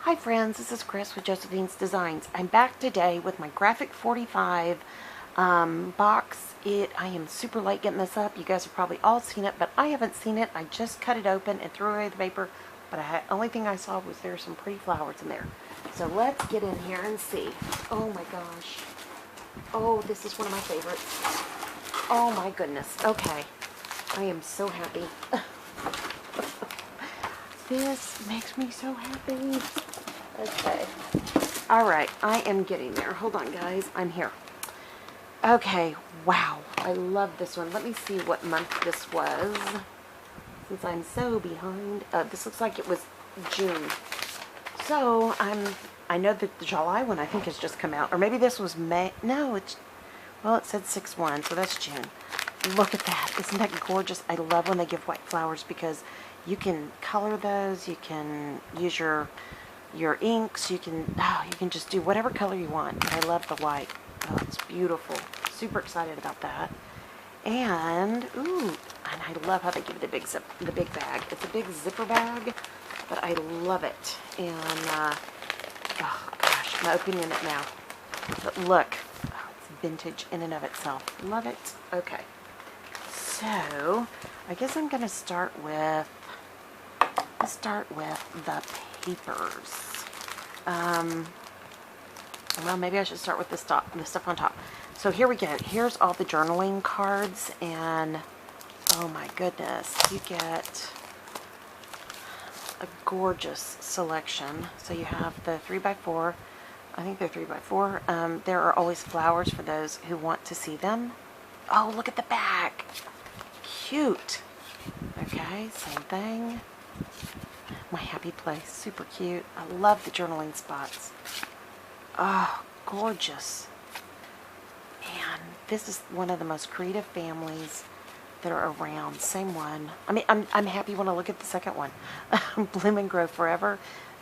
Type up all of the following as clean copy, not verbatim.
Hi friends, this is Chris with Josephine's Designs. I'm back today with my Graphic 45 box. I am super late getting this up. You guys have probably all seen it, but I haven't seen it. I just cut it open and threw away the paper, but only thing I saw was there some pretty flowers in there. So let's get in here and see. Oh my gosh. Oh, this is one of my favorites. Oh my goodness. Okay. I am so happy. This makes me so happy. Okay. Alright, I am getting there. Hold on, guys. I'm here. Okay. Wow. I love this one. Let me see what month this was. Since I'm so behind. This looks like it was June. So, I know that the July one I think has just come out. Or maybe this was May. No, well, it said 6/1, so that's June. Look at that. Isn't that gorgeous? I love when they give white flowers because you can color those. You can use your inks. You can just do whatever color you want. I love the white. Oh, it's beautiful. Super excited about that. And and I love how they give you the big bag. It's a big zipper bag, but I love it. And oh gosh, I'm opening it now. But look, it's vintage in and of itself. Love it. Okay. So, I guess I'm going to start with the papers. Well, maybe I should start with the stuff on top. So here we go. Here's all the journaling cards, and oh my goodness, you get a gorgeous selection. So you have the 3x4. I think they're 3x4. There are always flowers for those who want to see them. Oh, look at the back. Cute. Okay, same thing. My happy place. Super cute. I love the journaling spots. Oh, gorgeous. And this is one of the most creative families that are around. Same one. I mean, I'm happy when I look at the second one. Bloom and Grow Forever.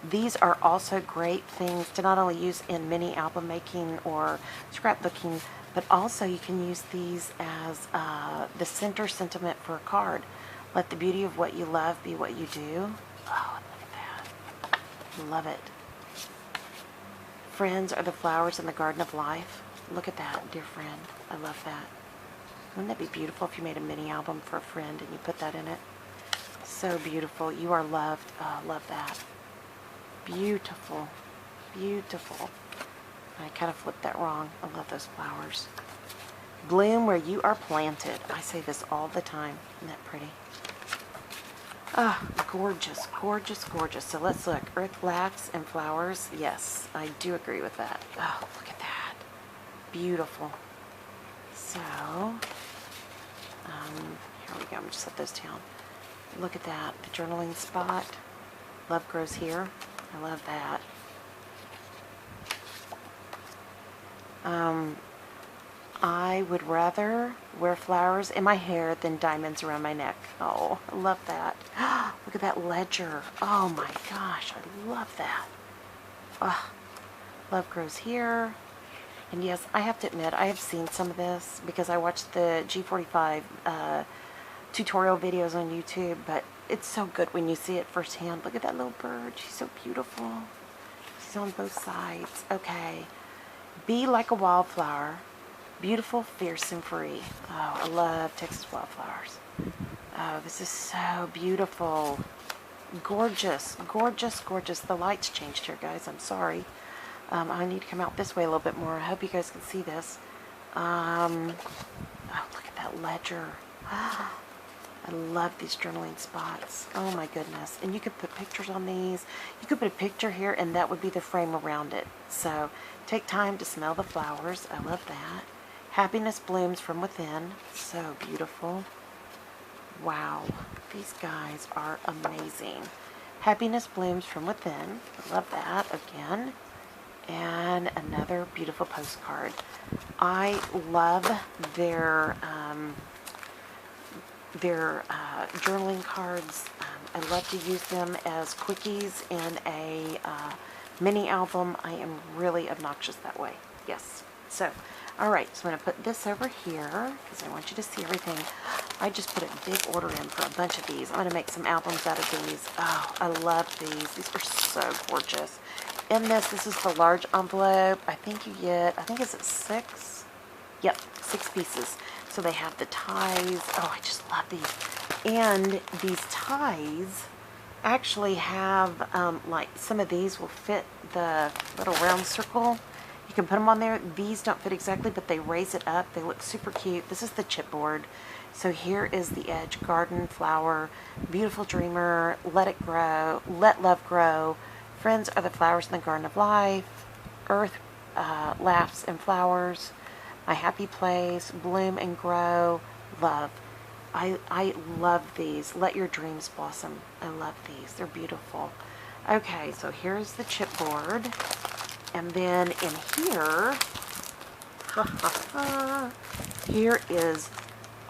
These are also great things to not only use in mini album making or scrapbooking, but also you can use these as the center sentiment for a card. Let the beauty of what you love be what you do. Oh, look at that. Love it. Friends are the flowers in the garden of life. Look at that, dear friend. I love that. Wouldn't that be beautiful if you made a mini album for a friend and you put that in it? So beautiful. You are loved. Oh, I love that. Beautiful. Beautiful. I kind of flipped that wrong. I love those flowers. Bloom where you are planted. I say this all the time. Isn't that pretty? Ah, oh, gorgeous, gorgeous, gorgeous. So let's look. Earth, flax, and flowers. Yes, I do agree with that. Oh, look at that. Beautiful. So, here we go. I'm just set those down. Look at that. The journaling spot. Love grows here. I love that. I would rather wear flowers in my hair than diamonds around my neck. Oh, I love that. Look at that ledger. Oh my gosh, I love that. Oh, love grows here. And yes, I have to admit, I have seen some of this because I watched the G45 tutorial videos on YouTube, but it's so good when you see it firsthand. Look at that little bird. She's so beautiful. She's on both sides. Okay. Be like a wildflower. Beautiful, fierce, and free. Oh, I love Texas wildflowers. Oh, this is so beautiful. Gorgeous, gorgeous, gorgeous. The lights changed here, guys. I'm sorry. I need to come out this way a little bit more. I hope you guys can see this. Oh, look at that ledger. I love these journaling spots. Oh my goodness. And you could put pictures on these. You could put a picture here and that would be the frame around it. So take time to smell the flowers. I love that. Happiness blooms from within. So beautiful. Wow. These guys are amazing. Happiness blooms from within. I love that again. And another beautiful postcard. I love their journaling cards. I love to use them as quickies in a mini album. I am really obnoxious that way. Yes. So, Alright, so I'm going to put this over here because I want you to see everything. I just put a big order in for a bunch of these. I'm going to make some albums out of these. Oh, I love these. These are so gorgeous. In this is the large envelope. I think you get, is it 6? Yep, 6 pieces. So they have the ties. Oh, I just love these. And these ties actually have, like, some of these will fit the little round circle. You can put them on there. These don't fit exactly, but they raise it up. They look super cute. This is the chipboard. So here is the edge. Garden, flower, beautiful dreamer, let it grow, let love grow. Friends are the flowers in the garden of life. Earth laughs and flowers. My happy place, bloom and grow, love. I love these. Let your dreams blossom. I love these. They're beautiful. Okay, so here's the chipboard. And then in here, here is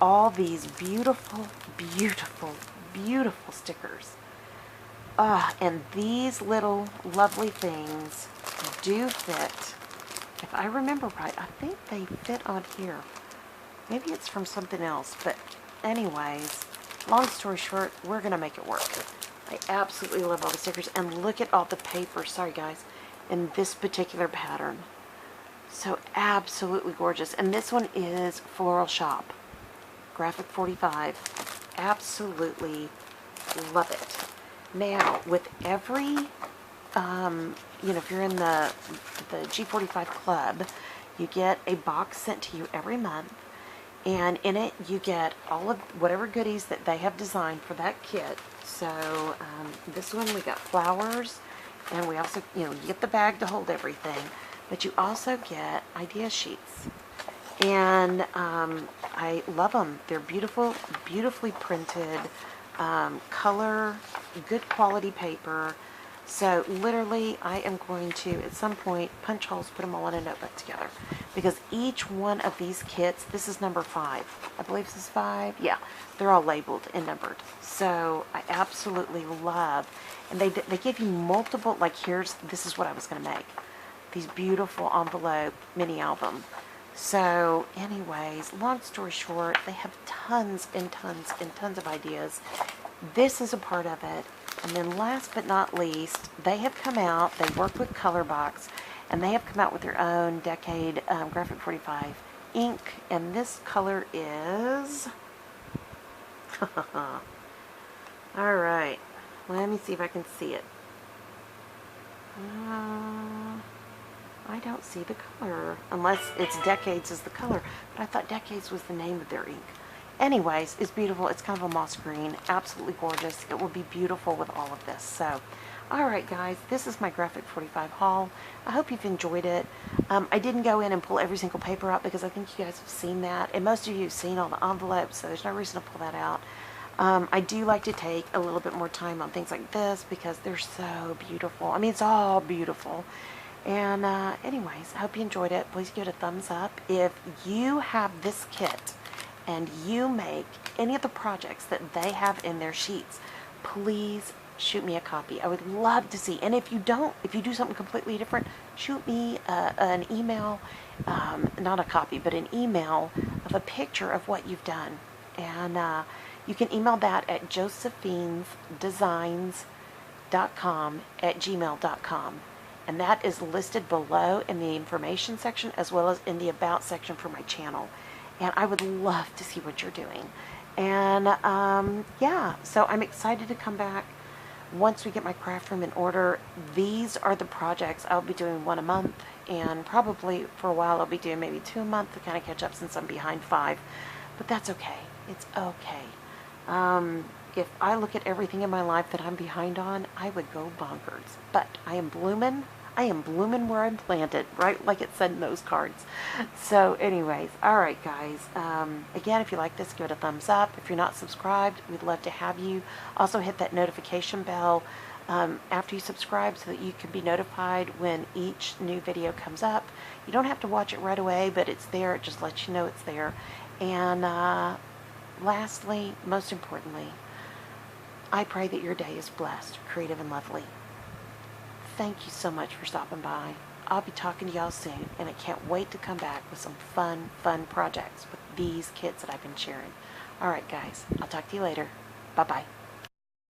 all these beautiful, beautiful, beautiful stickers. And these little lovely things do fit. If I remember right, I think they fit on here. Maybe it's from something else, but anyways, long story short, we're going to make it work. I absolutely love all the stickers, and look at all the paper, sorry guys, in this particular pattern. So absolutely gorgeous. And this one is Floral Shop, Graphic 45. Absolutely love it. Now, with every, you know, if you're in the G45 club, you get a box sent to you every month, and in it you get all of whatever goodies that they have designed for that kit. So this one we got flowers, and we also, you know, you get the bag to hold everything, but you also get idea sheets. And I love them. They're beautiful, beautifully printed, color, good quality paper. So literally I am going to, at some point, punch holes, put them all in a notebook together. Because each one of these kits, this is number 5. I believe this is 5. Yeah, they're all labeled and numbered. So I absolutely love, and they give you multiple, like this is what I was going to make. These beautiful envelope mini album. So anyways, long story short, they have tons and tons and tons of ideas. This is a part of it. And then last but not least, they have come out, they work with Colorbox, and they have come out with their own Decade Graphic 45 ink. And this color is... Alright, let me see if I can see it. I don't see the color, unless it's Decades is the color, but I thought Decades was the name of their ink. Anyways, it's beautiful. It's kind of a moss green, absolutely gorgeous. It will be beautiful with all of this. So, alright guys, this is my Graphic 45 haul. I hope you've enjoyed it. I didn't go in and pull every single paper out because I think you guys have seen that, and most of you have seen all the envelopes, so there's no reason to pull that out. I do like to take a little bit more time on things like this because they're so beautiful. I mean, it's all beautiful. And anyways, I hope you enjoyed it. Please give it a thumbs up. If you have this kit and you make any of the projects that they have in their sheets, please shoot me a copy. I would love to see. And if you don't, if you do something completely different, shoot me an email, not a copy, but an email of a picture of what you've done. And you can email that at JosephinesDesignscom@gmail.com. And that is listed below in the information section as well as in the about section for my channel. And I would love to see what you're doing. And yeah, so I'm excited to come back once we get my craft room in order. These are the projects. I'll be doing 1 a month, and probably for a while I'll be doing maybe 2 a month to kind of catch up since I'm behind 5. But that's okay. It's okay. If I look at everything in my life that I'm behind on, I would go bonkers. But I am blooming. I am blooming where I'm planted, right? Like it said in those cards. So anyways, alright guys. Again, if you like this, give it a thumbs up. If you're not subscribed, we'd love to have you. Also hit that notification bell after you subscribe so that you can be notified when each new video comes up. You don't have to watch it right away, but it's there. It just lets you know it's there. And lastly, most importantly, I pray that your day is blessed, creative, and lovely. Thank you so much for stopping by. I'll be talking to y'all soon, and I can't wait to come back with some fun projects with these kids that I've been sharing. All right, guys, I'll talk to you later. Bye-bye.